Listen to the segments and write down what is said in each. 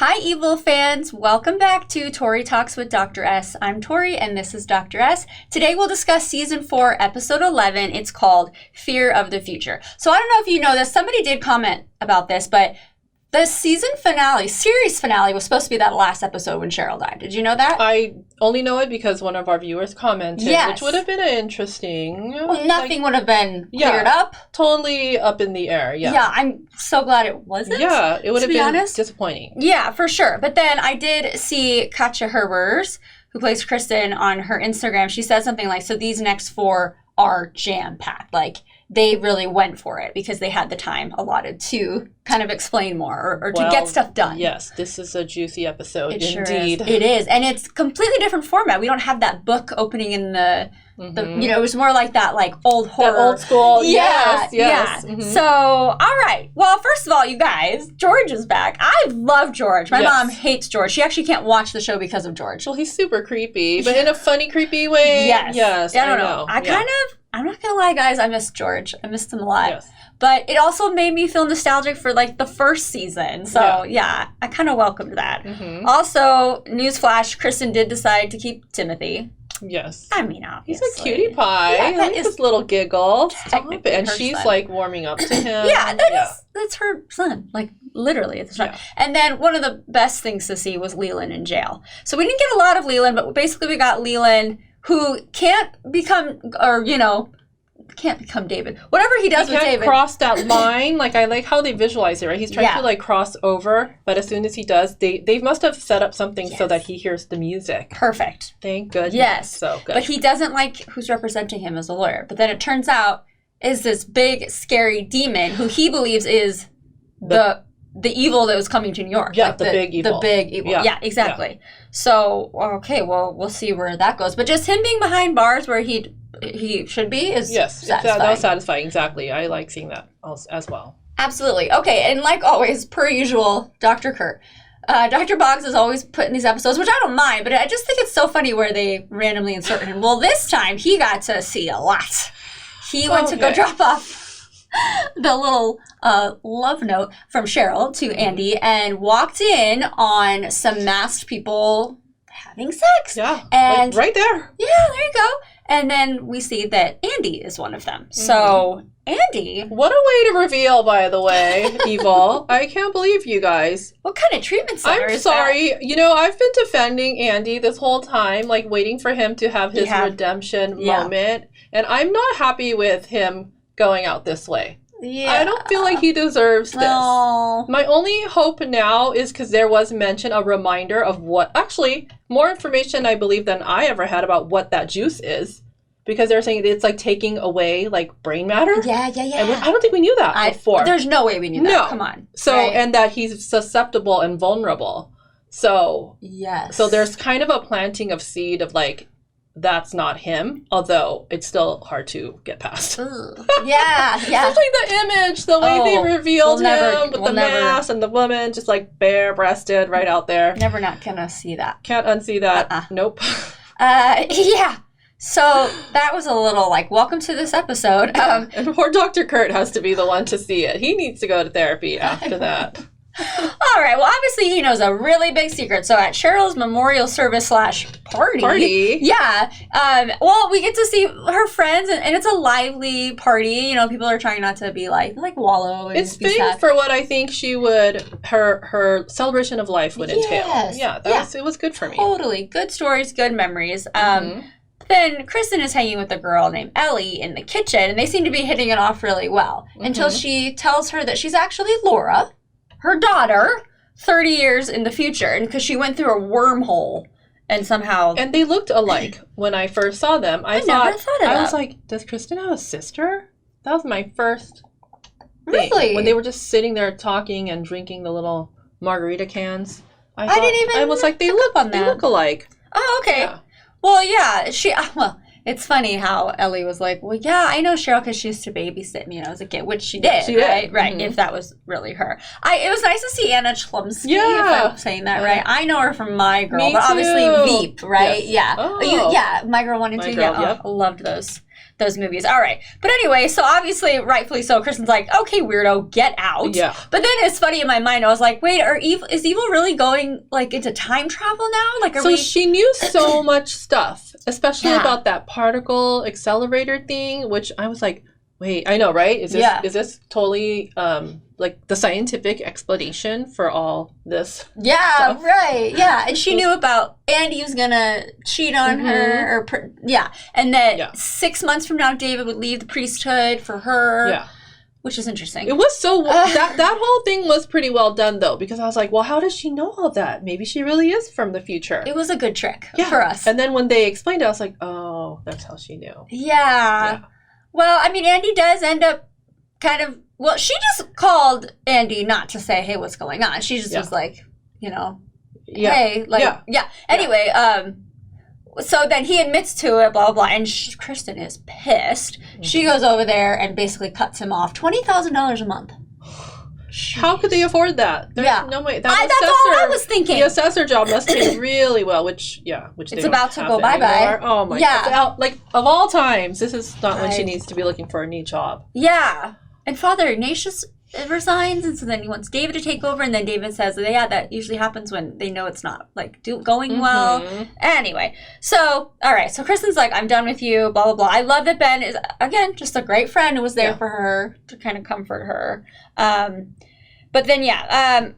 Hi, Evil fans. Welcome back to Tori Talks with Dr. S. I'm Tori, and this is Dr. S. Today we'll discuss Season 4, Episode 11. It's called Fear of the Future. So I don't know if you know this. Somebody did comment about this, but the series finale, was supposed to be that last episode when Cheryl died. Did you know that? I only know it because one of our viewers commented, which would have been interesting. Well, nothing would have been cleared up. Totally up in the air, yeah. Yeah, I'm so glad it wasn't. Yeah, it would have been disappointing. Yeah, for sure. But then I did see Katja Herbers, who plays Kristen, on her Instagram. She said something like, so these next 4 are jam-packed. Like, they really went for it because they had the time allotted to kind of explain more or to get stuff done. Yes, this is a juicy episode. It indeed. Sure is. It is. And it's completely different format. We don't have that book opening in the it was more like that, like, old horror. That old school. Yeah, yes. Yeah. Mm-hmm. So, all right. Well, first of all, you guys, George is back. I love George. My mom hates George. She actually can't watch the show because of George. Well, he's super creepy, but in a funny, creepy way. Yes. I don't know. I'm not going to lie, guys. I miss George. I missed him a lot. Yes. But it also made me feel nostalgic for, like, the first season. So, I kind of welcomed that. Mm-hmm. Also, newsflash, Kristen did decide to keep Timothy. Yes. I mean, obviously. He's a cutie pie. Yeah, that is his little giggle. And she's, son. Like, warming up to him. That's her son. Like, literally, it's her son. And then one of the best things to see was Leland in jail. So we didn't get a lot of Leland, but basically we got Leland, who can't become David. Whatever he does with David. He can't cross that line. Like, I like how they visualize it, right? He's trying to, like, cross over, but as soon as he does, they must have set up something so that he hears the music. Perfect. Thank goodness. Yes. So good. But he doesn't like who's representing him as a lawyer. But then it turns out is this big, scary demon who he believes is the evil that was coming to New York. Yeah, like the big evil. The big evil. Yeah, exactly. Yeah. So, okay, well, we'll see where that goes. But just him being behind bars where he should be is satisfying. That was satisfying, exactly. I like seeing that as well. Absolutely. Okay, and like always, per usual, Dr. Kurt. Dr. Boggs is always put in these episodes, which I don't mind, but I just think it's so funny where they randomly insert him. Well, this time, he got to see a lot. He went to go drop off the little love note from Cheryl to Andy and walked in on some masked people having sex. Yeah, and like right there. Yeah, there you go. And then we see that Andy is one of them. So, Andy... What a way to reveal, by the way, Evil. I can't believe you guys. What kind of treatment center is that? I'm sorry. You know, I've been defending Andy this whole time, like waiting for him to have his redemption moment. And I'm not happy with him going out this way. Yeah. I don't feel like he deserves this. No. My only hope now is because there was a reminder of what, actually, more information I believe than I ever had about what that juice is. Because they're saying it's like taking away like brain matter. Yeah. And I don't think we knew that before. There's no way we knew that. No. Come on. So, and that he's susceptible and vulnerable. So, yes. So there's kind of a planting of seed of like, that's not him, although it's still hard to get past. Yeah. Especially the image, the way they revealed him with the mask and the woman just like bare-breasted right out there. Never not gonna see that. Can't unsee that. Nope. Yeah. So that was a little like, welcome to this episode. And poor Dr. Kurt has to be the one to see it. He needs to go to therapy after that. All right. Well, obviously he knows a really big secret. So at Cheryl's memorial service / party. Yeah. Well, we get to see her friends, and it's a lively party. You know, people are trying not to be like wallow. And it's big for what I think she would, her celebration of life would entail. Yeah. It was good for me. Totally. Good stories, good memories. Then Kristen is hanging with a girl named Ellie in the kitchen, and they seem to be hitting it off really well until she tells her that she's actually Laura, her daughter, 30 years in the future, and because she went through a wormhole and somehow... And they looked alike when I first saw them. I never thought of that. I was like, does Kristen have a sister? That was my first thing. Really? When they were just sitting there talking and drinking the little margarita cans. I was like, they look alike. Oh, okay. Yeah. Well, yeah, it's funny how Ellie was like, well, yeah, I know Cheryl because she used to babysit me when I was a kid, which she did, right? Right, if that was really her. It was nice to see Anna Chlumsky, if I'm saying that right. I know her from My Girl, but obviously Veep, right? Yes. Yeah. Oh. My Girl 1 and 2, I loved those. those movies. All right. But anyway, so obviously, rightfully so, Kristen's like, okay, weirdo, get out. Yeah. But then it's funny in my mind, I was like, wait, is evil really going like into time travel now? Like, she knew so much stuff, especially about that particle accelerator thing, which I was like, wait, I know, right? Is this totally like the scientific explanation for all this? Yeah, stuff? Right. Yeah, and she knew about Andy was gonna cheat on her, and that 6 months from now, David would leave the priesthood for her. Yeah. Which is interesting. It was so that whole thing was pretty well done though, because I was like, well, how does she know all that? Maybe she really is from the future. It was a good trick for us. And then when they explained it, I was like, oh, that's how she knew. Yeah. Well, I mean, Andy does end up kind of... Well, she just called Andy not to say, hey, what's going on. She just was like, hey, like... Yeah. Anyway, so then he admits to it, blah, blah, blah, and Kristen is pissed. Mm-hmm. She goes over there and basically cuts him off $20,000 a month. How could they afford that? No way. That's all I was thinking. The assessor job must pay really well, which it's about to go bye-bye. Oh my God. Like, of all times, this is not when she needs to be looking for a new job. Yeah. And Father Ignatius resigns, and so then he wants David to take over, and then David says, that usually happens when they know it's not, like, going well. Anyway, so, all right, so Kristen's like, I'm done with you, blah, blah, blah. I love that Ben is, again, just a great friend who was there for her to kind of comfort her. But then,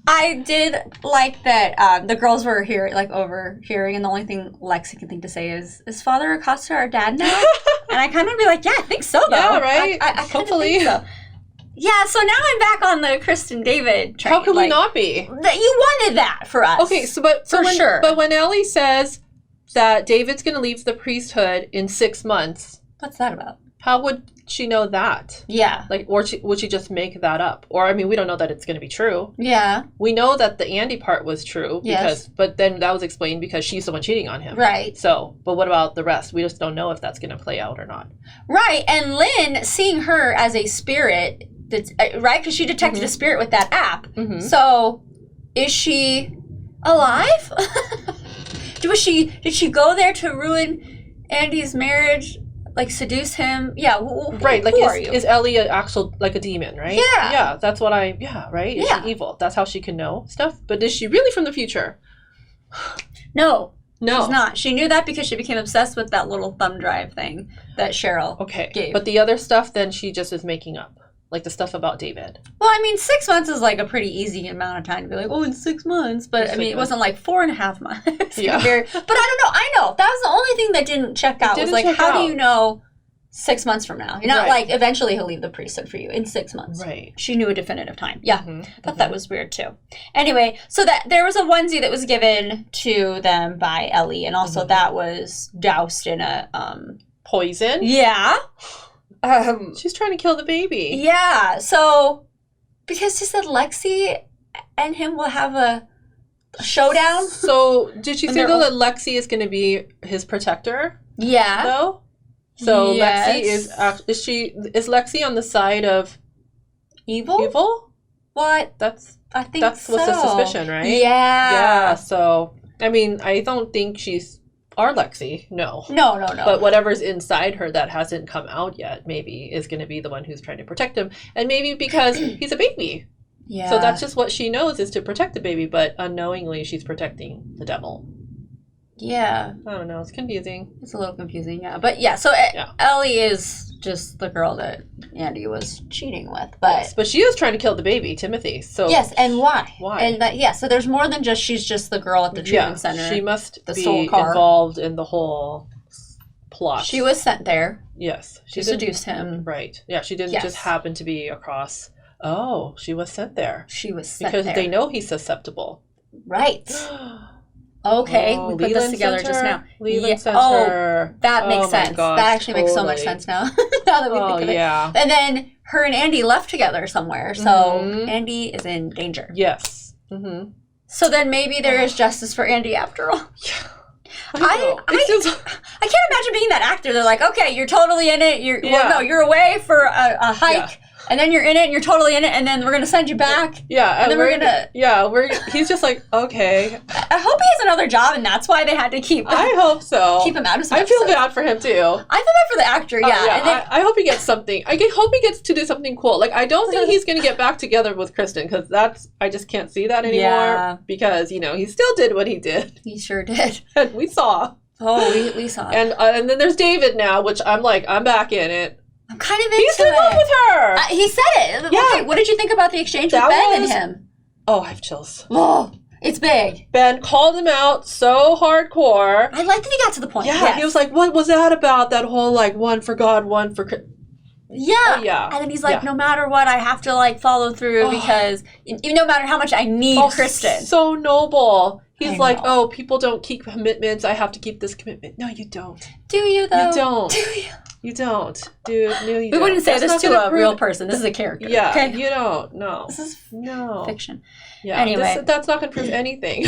I did like that the girls were overhearing, and the only thing Lexi can think to say is Father Acosta our dad now? And I kind of be like, yeah, I think so, though. Yeah, right? I hopefully. Think so. Yeah, so now I'm back on the Kristen David train. How could we not be? That you wanted that for us. Okay, but when Ellie says that David's going to leave the priesthood in 6 months... What's that about? How would she know that? Yeah. Like, or would she just make that up? Or, I mean, we don't know that it's going to be true. Yeah. We know that the Andy part was true. But then that was explained because she's the one cheating on him. Right. So, but what about the rest? We just don't know if that's going to play out or not. Right. And Lynn, seeing her as a spirit... right? Because she detected a spirit with that app. So, is she alive? Did she go there to ruin Andy's marriage? Like, seduce him? Yeah. Right. Like, is Ellie an actual, like, a demon, right? Yeah. Yeah, that's what right? Is she evil? That's how she can know stuff? But is she really from the future? No. She's not. She knew that because she became obsessed with that little thumb drive thing that Cheryl gave. But the other stuff, then she just is making up. Like the stuff about David. Well, I mean, 6 months is like a pretty easy amount of time to be like, in 6 months. But I mean, it wasn't like 4.5 months. Yeah. But I don't know. I know. That was the only thing that didn't check out. Was like, how do you know 6 months from now? You're not like, eventually he'll leave the priesthood for you in 6 months. Right. She knew a definitive time. Yeah. I thought that was weird too. Anyway, so that there was a onesie that was given to them by Ellie. And also that was doused in a... poison? Yeah. She's trying to kill the baby. Yeah, so because she said Lexi and him will have a showdown. So did she say though that Lexi is going to be his protector? Yeah. Though. So Lexi is Lexi on the side of evil? Evil? What? I think that's what's the suspicion, right? Yeah. Yeah. So I mean, I don't think she's our Lexi, no. No. But whatever's inside her that hasn't come out yet, maybe, is going to be the one who's trying to protect him. And maybe because he's a baby. Yeah. So that's just what she knows is to protect the baby, but unknowingly she's protecting the devil. Yeah. I don't know. It's confusing. It's a little confusing, yeah. But yeah, so Ellie is just the girl that Andy was cheating with. But she is trying to kill the baby, Timothy. So yes, and why? Why? And so there's more than just she's just the girl at the treatment center. She must be involved in the whole plot. She was sent there. Yes. She seduced him. Right. Yeah, she didn't just happen to be across. Oh, she was sent there. She was sent because there. They know he's susceptible. Right. Okay, we put this together just now. Leland Center. That makes sense. Gosh, that actually makes so much sense now. Now that we think of it. Yeah. And then her and Andy left together somewhere, so Andy is in danger. Yes. So then maybe there is justice for Andy after all. Yeah. I can't imagine being that actor. They're like, okay, you're totally in it. You're away for a hike. And then you're in it and you're totally in it and then we're going to send you back. Yeah. And then we're going to... Yeah, he's just like, okay. I hope he has another job and that's why they had to keep... I hope so. Keep him out of some I feel bad for him too. I feel bad for the actor, yeah. And I hope he gets something. I hope he gets to do something cool. Like, I don't think he's going to get back together with Kristen because I just can't see that anymore. Yeah. Because, he still did what he did. He sure did. And we saw. Oh, we saw it. And then there's David now, which I'm like, I'm back in it. I'm kind of into He's in love with her. He said it. Yeah. Okay, what did you think about the exchange with Ben and him? Oh, I have chills. Oh, it's big. Ben called him out so hardcore. I like that he got to the point. Yeah, yes. He was like, what was that about? That whole, like, one for God, one for... Yeah. Oh, yeah. And then he's like, no matter what, I have to, like, follow through because no matter how much I need Kristen. So noble. He's like, people don't keep commitments. I have to keep this commitment. No, you don't. Do you, though? You don't. Do you? You don't. Dude, no, you don't. We wouldn't say this to a real person. This is a character. Yeah, okay? You don't. No. This is fiction. Yeah. Anyway. That's not going to prove anything.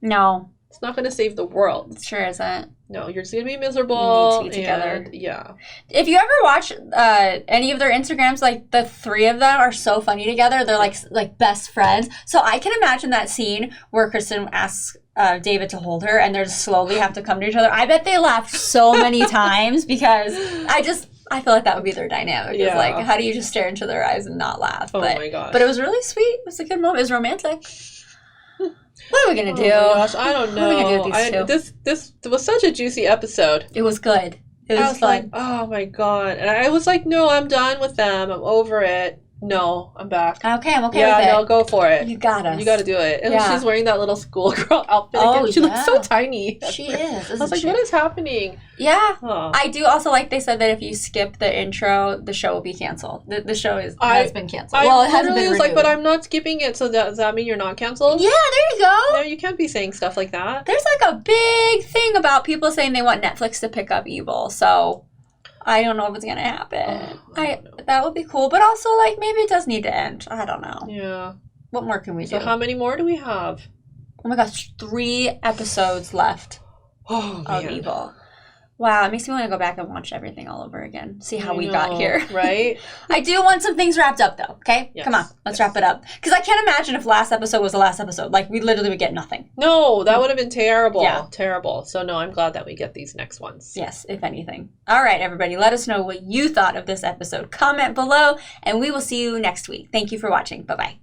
No. It's not going to save the world. It sure isn't. No, you're just going to be miserable. You need to be together. Yeah. If you ever watch any of their Instagrams, like the three of them are so funny together. They're like best friends. So I can imagine that scene where Kristen asks David to hold her and they just slowly have to come to each other. I bet they laughed so many times because I feel like that would be their dynamic. Yeah. It's like, how do you just stare into their eyes and not laugh? Oh my gosh. But it was really sweet. It was a good moment. It was romantic. What are we going to do? Oh my gosh, I don't know. What are we going to do with these two? This was such a juicy episode. It was good. It was fun. Like, oh my God. And I was like, no, I'm done with them. I'm over it. No, I'm back. Okay, I'm okay with it. Yeah, no, go for it. You got us. You got to do it. And she's wearing that little schoolgirl outfit again. She looks so tiny. She is. I was like, what is happening? Yeah. Huh. I do also like they said that if you skip the intro, the show will be canceled. The show has been canceled. Well, it hasn't been renewed. Like, but I'm not skipping it, so does that mean you're not canceled? Yeah, there you go. No, you can't be saying stuff like that. There's like a big thing about people saying they want Netflix to pick up Evil, so... I don't know if it's going to happen. That would be cool. But also, like, maybe it does need to end. I don't know. Yeah. What more can we do? So how many more do we have? Oh my gosh, 3 episodes left of Evil. Wow, it makes me want to go back and watch everything all over again. See how we got here. Right? I do want some things wrapped up, though. Okay? Yes, come on. Let's wrap it up. Because I can't imagine if last episode was the last episode. Like, we literally would get nothing. No, that would have been terrible. Yeah. Terrible. So, no, I'm glad that we get these next ones. Yes, if anything. All right, everybody. Let us know what you thought of this episode. Comment below, and we will see you next week. Thank you for watching. Bye-bye.